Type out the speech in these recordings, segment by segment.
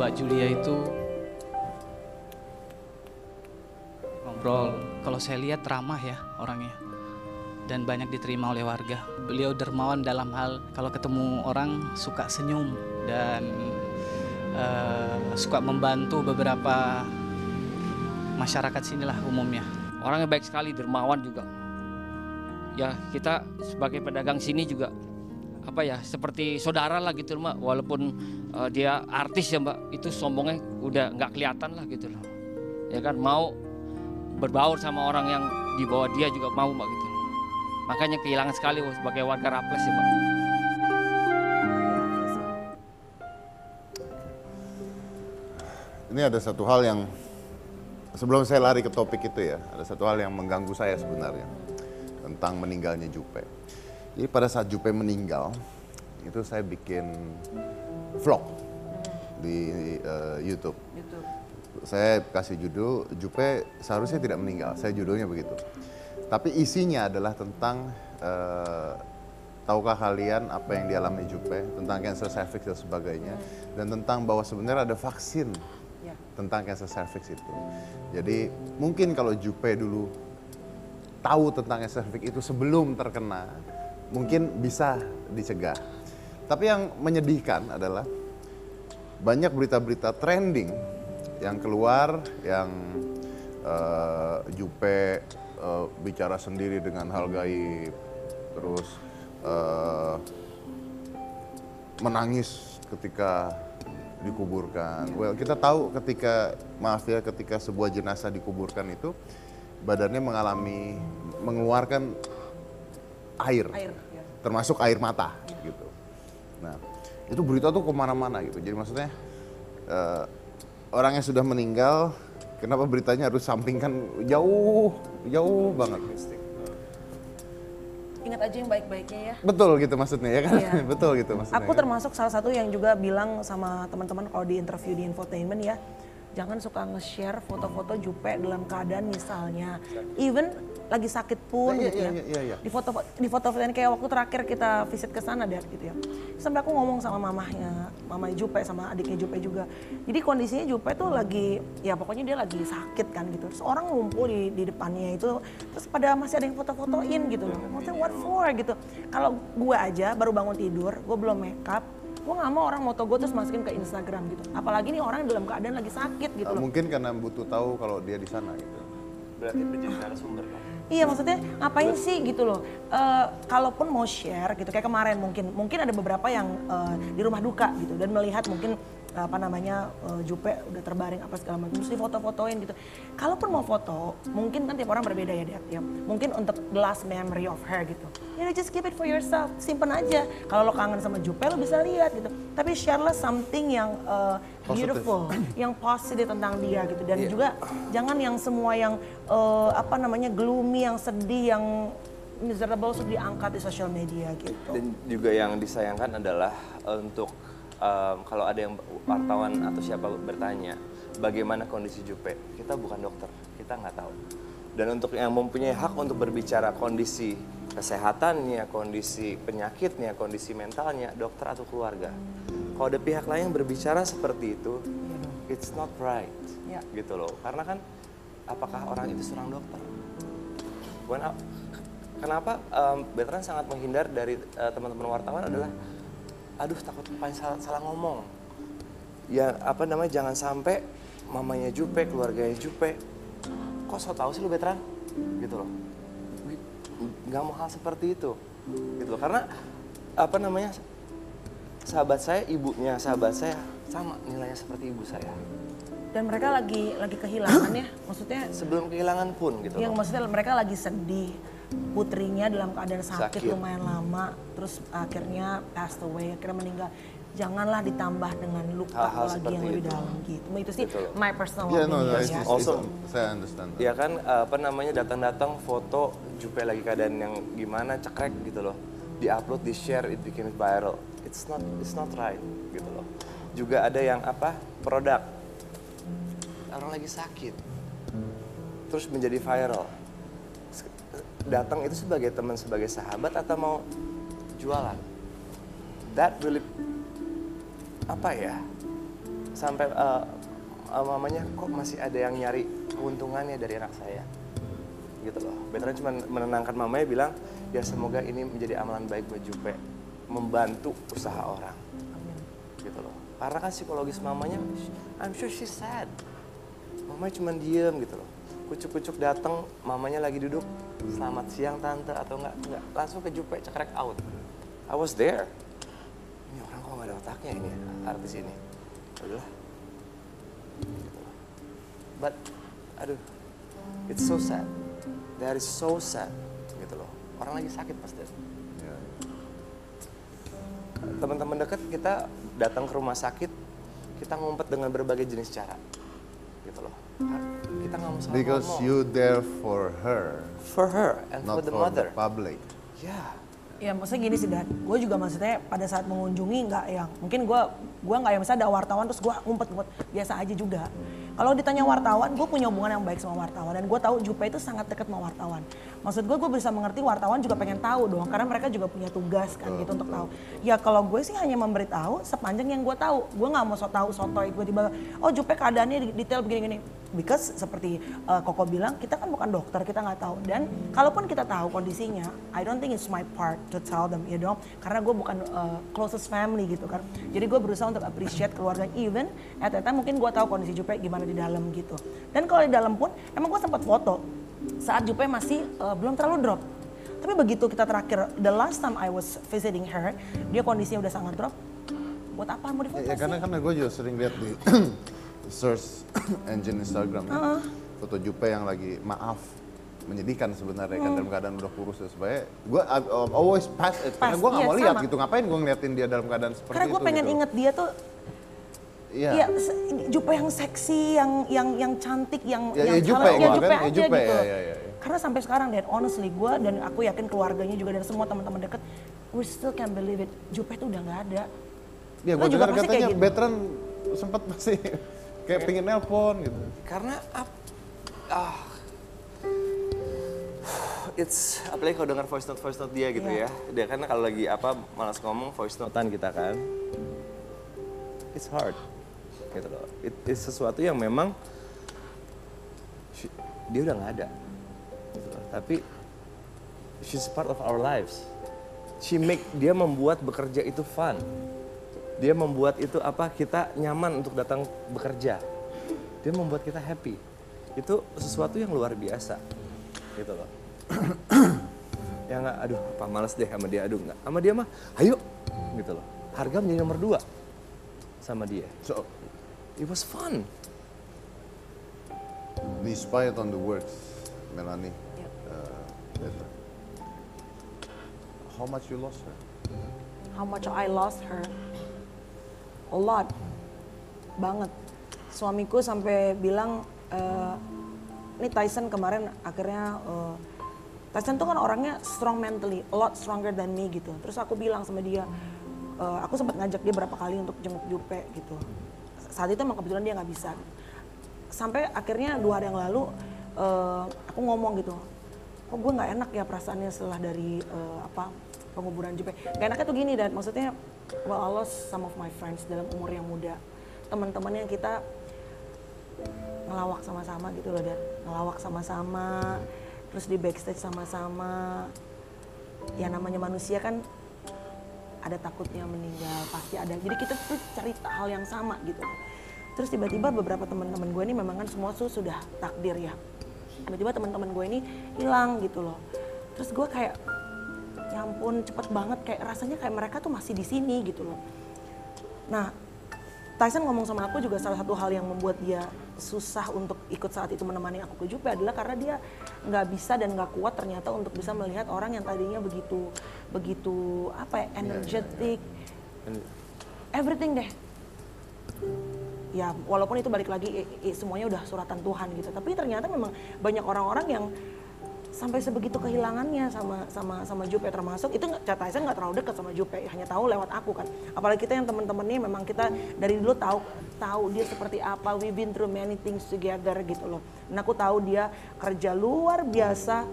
Mbak Julia itu ngobrol, kalau saya lihat ramah ya orangnya dan banyak diterima oleh warga. Beliau dermawan dalam hal kalau ketemu orang suka senyum dan suka membantu beberapa masyarakat sinilah umumnya. Orangnya baik sekali, dermawan juga. Ya kita sebagai pedagang sini juga apa ya, seperti saudara lah gitu Mbak. Walaupun dia artis ya Mbak, itu sombongnya udah nggak kelihatan lah gitu loh. Ya kan, mau berbaur sama orang yang di bawah dia juga mau Mbak gitu. Makanya kehilangan sekali sebagai warga Raples ya Mbak. Ini ada satu hal yang sebelum saya lari ke topik itu ya, ada satu hal yang mengganggu saya sebenarnya tentang meninggalnya Jupe. Jadi pada saat Jupe meninggal, itu saya bikin vlog di YouTube. Saya kasih judul Jupe seharusnya tidak meninggal, saya judulnya begitu. Tapi isinya adalah tentang tahukah kalian apa yang dialami Jupe, tentang cancer cervix dan sebagainya, dan tentang bahwa sebenarnya ada vaksin tentang cancer cervix itu. Jadi mungkin kalau Jupe dulu tahu tentang cancer cervix itu sebelum terkena, mungkin bisa dicegah. Tapi yang menyedihkan adalah banyak berita-berita trending yang keluar yang Jupe bicara sendiri dengan hal gaib, terus menangis ketika dikuburkan. Well, kita tahu ketika sebuah jenazah dikuburkan itu badannya mengeluarkan air ya. Termasuk air mata gitu. Nah, itu berita tuh kemana-mana gitu. Jadi maksudnya orang yang sudah meninggal, kenapa beritanya harus sampingkan jauh banget mistik. Ingat aja yang baik-baiknya ya. Betul gitu maksudnya ya kan? Iya. Betul gitu maksudnya. Aku termasuk salah satu yang juga bilang sama teman-teman kalau di interview di infotainment ya, jangan suka nge-share foto-foto Jupe dalam keadaan misalnya even lagi sakit pun gitu ya. Iya. Di foto-fotonya kayak waktu terakhir kita visit ke sana deh gitu ya. Sampai aku ngomong sama mamanya Jupe sama adiknya Jupe juga. Jadi kondisinya Jupe tuh lagi ya pokoknya dia lagi sakit kan gitu. Terus orang ngumpul di depannya itu terus pada masih ada yang foto-fotoin gitu loh. Maksudnya what for gitu. Kalau gue aja baru bangun tidur, gue belum make up, gue gak mau orang moto gue terus masukin ke Instagram gitu. Apalagi nih orang dalam keadaan lagi sakit gitu loh. Mungkin karena butuh tahu kalau dia di sana gitu. Berarti menjadi narasumber kan? Iya maksudnya ngapain sih gitu loh. Kalaupun mau share gitu kayak kemarin mungkin ada beberapa yang di rumah duka gitu dan melihat mungkin Jupe udah terbaring apa segala macam terus difoto-fotoin gitu. Kalaupun mau foto, mungkin kan tiap orang berbeda ya Dad ya. Mungkin untuk the last memory of her gitu. Ya just keep it for yourself, simpen aja. Kalau lo kangen sama Jupe lo bisa lihat gitu. Tapi share lah something yang beautiful, yang positif tentang dia gitu. Dan juga jangan yang semua yang gloomy, yang sedih, yang miserable sudah diangkat di social media gitu. Dan juga yang disayangkan adalah untuk kalau ada yang wartawan atau siapa bertanya bagaimana kondisi Jupe, kita bukan dokter, kita nggak tahu. Dan untuk yang mempunyai hak untuk berbicara kondisi kesehatannya, kondisi penyakitnya, kondisi mentalnya, dokter atau keluarga. Kalau ada pihak lain yang berbicara seperti itu, it's not right, gitu loh. Karena kan, apakah orang itu seorang dokter? Kenapa Bertrand sangat menghindar dari teman-teman wartawan adalah aduh takut salah ngomong. Ya jangan sampai mamanya Jupe, keluarganya Jupe, kok so tau sih lu Bertrand? Gitu loh. Gak mau hal seperti itu. Gitu loh. Karena sahabat saya, ibunya sahabat saya sama nilainya seperti ibu saya. Dan mereka lagi kehilangan ya, maksudnya sebelum kehilangan pun gitu. Yang maksudnya mereka lagi sedih. Putrinya dalam keadaan sakit lumayan lama, terus akhirnya passed away, akhirnya meninggal. Janganlah ditambah dengan luka lagi yang lebih dalam gitu. Itu sih my personal opinion ya. Also, saya understand. Ya kan datang-datang foto Jupe lagi keadaan yang gimana cekrek gitu loh. Di-upload, di-share, it became viral. It's not right gitu loh. Juga ada yang produk orang lagi sakit terus menjadi viral. Datang itu sebagai teman, sebagai sahabat atau mau jualan? That really sampai mamanya kok masih ada yang nyari keuntungannya dari anak saya gitu loh. Veteran cuma menenangkan mamanya, bilang ya semoga ini menjadi amalan baik buat Jupe, membantu usaha orang gitu loh. Karena kan psikologis mamanya, I'm sure she's sad, mamanya cuma diem gitu loh. Kucuk-kucuk datang, mamanya lagi duduk, selamat siang tante, atau enggak langsung ke Jupe, cekrek out. I was there. Ini orang kok nggak ada otaknya ini artis ini. Udahlah. Gitu. But, aduh, it's so sad. That is so sad. Gitu loh. Orang lagi sakit pasti. Ya. Teman-teman dekat kita datang ke rumah sakit, kita ngumpet dengan berbagai jenis cara. Gitu loh. Kita nggak mau salah Because ngomong. you there for her, For her and not for the for mother. the public. Ya. Ya maksudnya gini sih Dan, gue juga maksudnya pada saat mengunjungi nggak yang, mungkin gue nggak yang misalnya ada wartawan terus gue ngumpet-ngumpet, biasa aja juga. Kalau ditanya wartawan, gue punya hubungan yang baik sama wartawan dan gue tahu Jupe itu sangat dekat sama wartawan. Maksud gue bisa mengerti wartawan juga pengen tahu dong, karena mereka juga punya tugas kan gitu untuk tahu. Ya kalau gue sih hanya memberitahu sepanjang yang gue tahu. Gue nggak mau sotoy tiba-tiba, oh Jupe keadaannya detail begini-gini. Because seperti Koko bilang, kita kan bukan dokter, kita nggak tahu. Dan kalaupun kita tahu kondisinya, I don't think it's my part to tell them, you know. Karena gue bukan closest family gitu kan. Jadi gue berusaha untuk appreciate keluarga, even at that time mungkin gue tahu kondisi Jupe gimana di dalam gitu. Dan kalau di dalam pun, emang gue sempat foto saat Jupe masih belum terlalu drop. Tapi begitu kita terakhir, the last time I was visiting her, dia kondisinya udah sangat drop. Buat apa mau difoto Ya, sih? karena gue juga sering lihat di search engine Instagram ya, foto Jupe yang lagi maaf, menyedihkan sebenarnya kan dalam keadaan udah kurus ya. Supaya gue always pass it, karena gue nggak Iya, mau lihat sama. gitu, ngapain gue ngeliatin dia dalam keadaan seperti Karena gue itu pengen gitu. inget dia tuh, Iya. ya Jupe yang seksi, yang cantik, yang Ya, yang Jupe calon- gua ya Jupe kan, ya aja Jupe, gitu. ya. Karena sampai sekarang dan honestly gue dan aku yakin keluarganya juga dan semua teman-teman deket, we still can't believe it. Jupe tuh udah nggak ada. Ya Lo gue juga dengar pasti katanya kayak gitu. veteran sempat masih kayak pingin nelpon gitu. Karena it's apalagi kalau dengar voice note dia gitu Iya. ya. Dia kan kalau lagi malas ngomong voice notean kita kan. It's hard. Gitu loh. It's sesuatu yang memang dia udah nggak ada. Gitu loh. Tapi she's part of our lives. Dia membuat bekerja itu fun. Dia membuat itu kita nyaman untuk datang bekerja. Dia membuat kita happy. Itu sesuatu yang luar biasa. Gitu loh. Ya nggak, aduh males deh sama dia, aduh nggak. Sama dia mah, ayo. Gitu loh. Harga menjadi nomor 2 sama dia. So, It was fun. despite on the works, Melanie, Yep. veteran, how much you lost her? How much I lost her? A lot. Banget. Suamiku sampai bilang, ini Tyson kemarin akhirnya, Tyson tuh kan orangnya strong mentally, a lot stronger than me gitu. Terus aku bilang sama dia, aku sempat ngajak dia berapa kali untuk jenguk Jupe gitu. Saat itu emang kebetulan dia nggak bisa. Sampai akhirnya 2 hari yang lalu, aku ngomong gitu, kok gue nggak enak ya perasaannya setelah dari penguburan Jupe. Gak enaknya tuh gini, dan maksudnya, well I lost some of my friends dalam umur yang muda. Teman-teman yang kita ngelawak sama-sama gitu loh, dan ngelawak sama-sama, terus di backstage sama-sama. Ya namanya manusia kan ada takutnya meninggal, pasti ada. Jadi kita tuh cerita hal yang sama gitu. Terus tiba-tiba beberapa teman-teman gue ini memang kan semua tuh sudah takdir ya. Tiba-tiba teman-teman gue ini hilang gitu loh. Terus gue kayak, ya ampun cepet banget, kayak rasanya kayak mereka tuh masih di sini gitu loh. Nah, Tyson ngomong sama aku juga salah satu hal yang membuat dia susah untuk ikut saat itu menemani aku ke Jupe adalah karena dia nggak bisa dan nggak kuat ternyata untuk bisa melihat orang yang tadinya begitu energetic, everything deh. Ya walaupun itu balik lagi semuanya udah suratan Tuhan gitu, tapi ternyata memang banyak orang-orang yang sampai sebegitu kehilangannya sama Jupe, termasuk itu Tyson nggak terlalu dekat sama Jupe, hanya tahu lewat aku kan. Apalagi kita yang teman-temannya memang kita dari dulu tahu dia seperti apa, we've been through many things together gitu loh. Dan aku tahu dia kerja luar biasa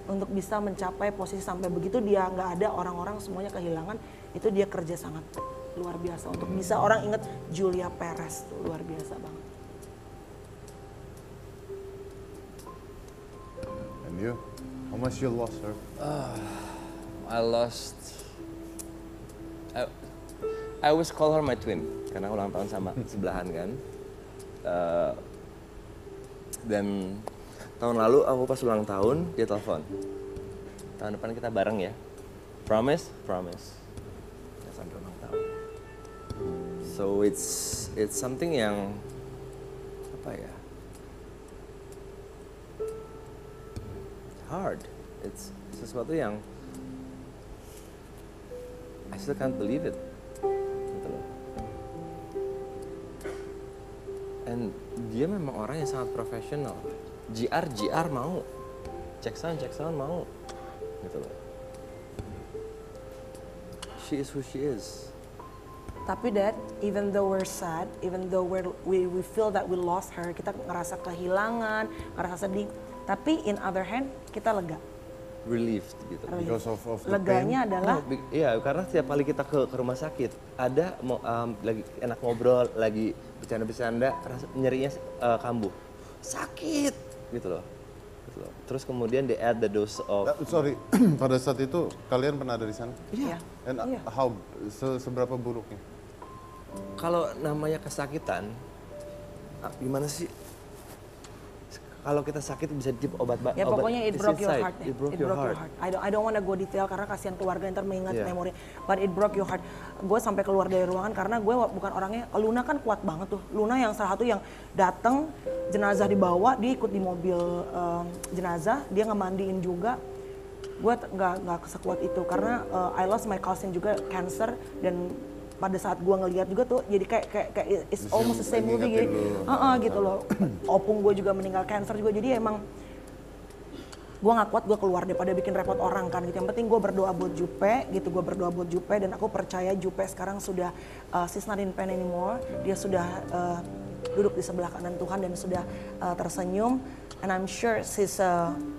untuk bisa mencapai posisi sampai begitu dia nggak ada, orang-orang semuanya kehilangan, itu dia kerja sangat luar biasa. Untuk bisa orang inget Julia Perez tuh luar biasa banget. And you? How much you lost, sir? I lost. I always call her my twin karena ulang tahun sama sebelahan kan. Dan tahun lalu aku pas ulang tahun dia telepon. Tahun depan kita bareng ya. Promise? Promise. Ya, sampai ulang tahun. So it's something yang apa ya? Hard. It's sesuatu yang I still can't believe it. Gitu loh. And dia memang orang yang sangat profesional. GR mau. Check sound mau. Gitu loh. She is who she is. Tapi Dad, even though we're sad, even though we feel that we lost her, kita ngerasa kehilangan, ngerasa sedih. Tapi in other hand, kita lega. Relieved gitu. Because of the Leganya adalah Iya, karena setiap kali kita ke rumah sakit, ada lagi enak ngobrol, lagi bercanda-bercanda, nyerinya kambuh. Sakit gitu loh. Gitu loh. Terus kemudian they add the dose of sorry, pada saat itu kalian pernah ada di sana? Iya. And how seberapa buruknya? kalau namanya kesakitan, gimana sih? Kalau kita sakit bisa dip obat ya pokoknya it broke your heart. It broke your heart. I don't wanna go detail karena kasihan keluarga ntar mengingat Yeah. memori. But it broke your heart. Gue sampai keluar dari ruangan karena gue bukan orangnya. Luna kan kuat banget tuh. Luna yang salah satu yang datang jenazah dibawa, dia ikut di mobil jenazah, dia ngemandiin juga. Gue nggak sekuat itu karena I lost my cousin juga cancer dan pada saat gue ngeliat juga tuh jadi kayak it's almost the same movie gitu loh. Opung gue juga meninggal cancer juga, jadi emang gue nggak kuat, gue keluar daripada bikin repot orang kan gitu. Yang penting gue berdoa buat Jupe gitu, gue berdoa buat Jupe dan aku percaya Jupe sekarang sudah she's not in pain anymore, dia sudah duduk di sebelah kanan Tuhan dan sudah tersenyum. And I'm sure she's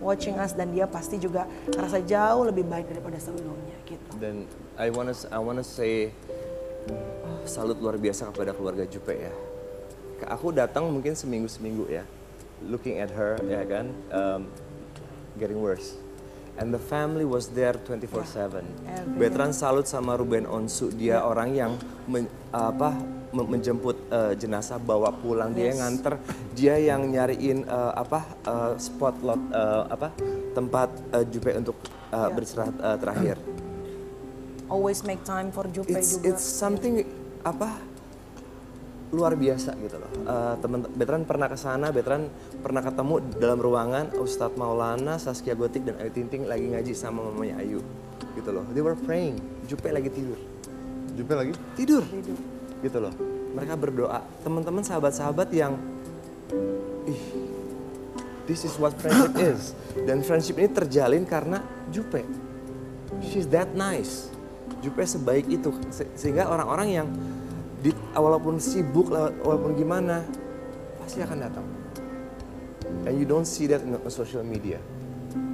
watching us dan dia pasti juga ngerasa jauh lebih baik daripada sebelumnya gitu. Dan I wanna say salut luar biasa kepada keluarga Jupe ya. Aku datang mungkin seminggu ya, looking at her ya kan, getting worse. And the family was there 24/7. Betran salut sama Ruben Onsu, dia orang yang menjemput jenazah bawa pulang, dia yang nganter, dia yang nyariin spot lot tempat Jupe untuk beristirahat terakhir. Always make time for Jupe juga. It's something luar biasa gitu loh. Betran pernah ke sana, Betran pernah ketemu dalam ruangan Ustadz Maulana, Saskia Gotik dan Ayu Tinting lagi ngaji sama mamanya Ayu gitu loh. They were praying, Jupe lagi tidur. Jupe lagi? Tidur. Gitu loh. Mereka berdoa. Teman-teman sahabat-sahabat yang this is what friendship is. Dan friendship ini terjalin karena Jupe. She's that nice. Jupe sebaik itu sehingga orang-orang yang walaupun sibuk, walaupun gimana, pasti akan datang. And you don't see that in social media.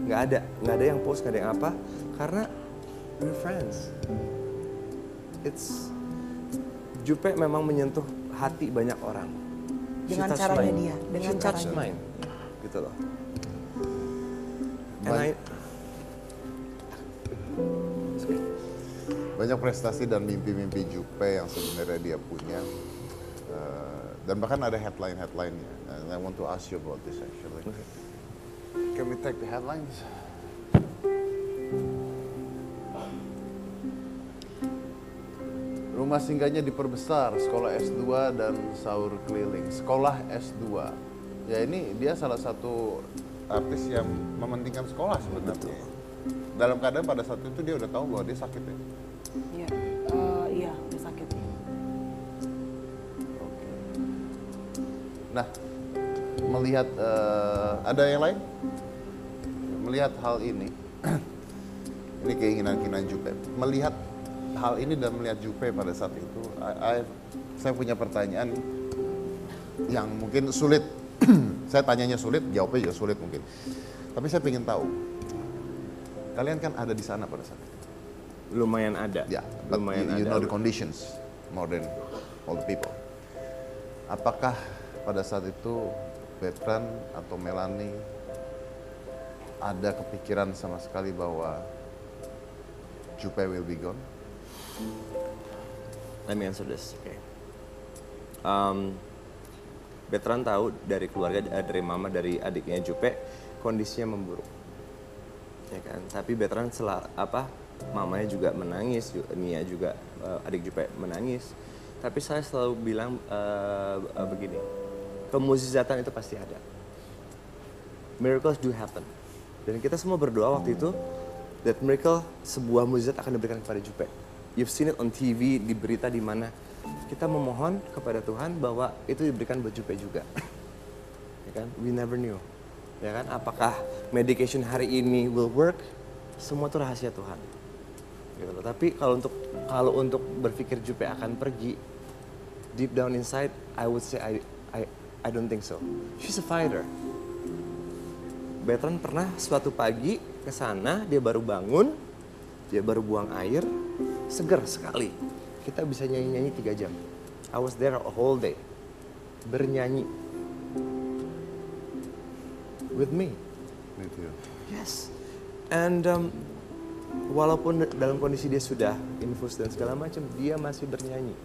Nggak ada yang post, nggak ada yang apa, karena we're friends. Jupe memang menyentuh hati banyak orang. Dengan caranya dia, dengan caranya. caranya. Gitu loh. And banyak prestasi dan mimpi-mimpi Jupe yang sebenarnya dia punya, dan bahkan ada headline-headlinenya. And I want to ask you about this actually. Can we take the headlines? Rumah singgahnya diperbesar, sekolah S2 dan sahur keliling. Sekolah S2. Ya ini dia salah satu artis yang mementingkan sekolah sebenarnya. Dalam keadaan pada saat itu dia udah tahu bahwa dia sakit ya. Iya, dia sakit. Oke. Nah, melihat ada yang lain? Melihat hal ini, ini keinginan Jupe. Melihat hal ini dan melihat Jupe pada saat itu, saya punya pertanyaan yang mungkin sulit. Saya tanyanya sulit, jawabnya juga sulit mungkin. Tapi saya ingin tahu, kalian kan ada di sana pada saat itu. lumayan ada. Ya, lumayan you ada. know the conditions. more than all the people. Apakah pada saat itu Bertrand atau Melanie ada kepikiran sama sekali bahwa Jupe will be gone? Let me answer this. Okay. Bertrand tahu dari keluarga, dari mama, dari adiknya Jupe, kondisinya memburuk, ya kan. Tapi Bertrand mamanya juga menangis, Nia juga adik Jupe menangis. Tapi saya selalu bilang begini, kemukjizatan itu pasti ada. Miracles do happen. Dan kita semua berdoa waktu itu, that miracle, sebuah mukjizat akan diberikan kepada Jupe. You've seen it on TV, di berita di mana. Kita memohon kepada Tuhan bahwa itu diberikan buat Jupe juga. Ya kan? We never knew. Ya kan? Apakah medication hari ini will work? Semua itu rahasia Tuhan. Gitu loh. Tapi kalau untuk berpikir Jupe akan pergi, deep down inside, I would say I don't think so. She's a fighter. Bertrand pernah suatu pagi ke sana, dia baru bangun, dia baru buang air, seger sekali. Kita bisa nyanyi-nyanyi 3 jam. I was there a whole day, bernyanyi. With me. With you. Yes. And walaupun dalam kondisi dia sudah infus dan segala macam, dia masih bernyanyi.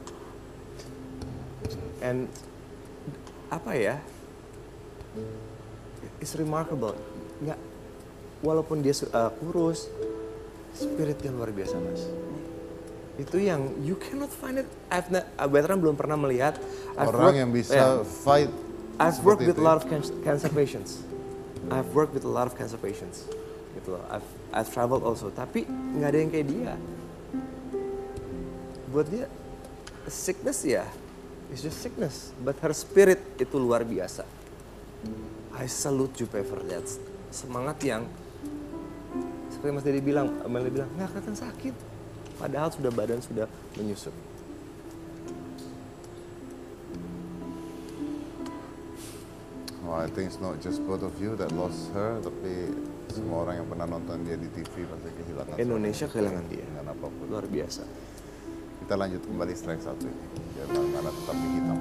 And apa ya? It's remarkable. Nggak, walaupun dia kurus, spiritnya luar biasa, Mas. Itu yang you cannot find it. Bertrand belum pernah melihat Orang yang bisa fight. I've worked with a lot of cancer patients. I've worked with a lot of cancer patients. Gitu loh. I've traveled also, tapi nggak ada yang kayak dia. Buat dia sickness ya, it's just sickness. But her spirit itu luar biasa. I salute Jupe for that. Semangat yang seperti Mas Dedi bilang, Melly bilang nggak kelihatan sakit. Padahal badan sudah menyusut. Oh, I think it's not just both of you that lost her, tapi semua orang yang pernah nonton dia di TV pasti kehilangan. Indonesia kehilangan dia. Dengan apapun. Luar biasa. Kita lanjut kembali strike 1 ini. Biar mana tetap di hitam.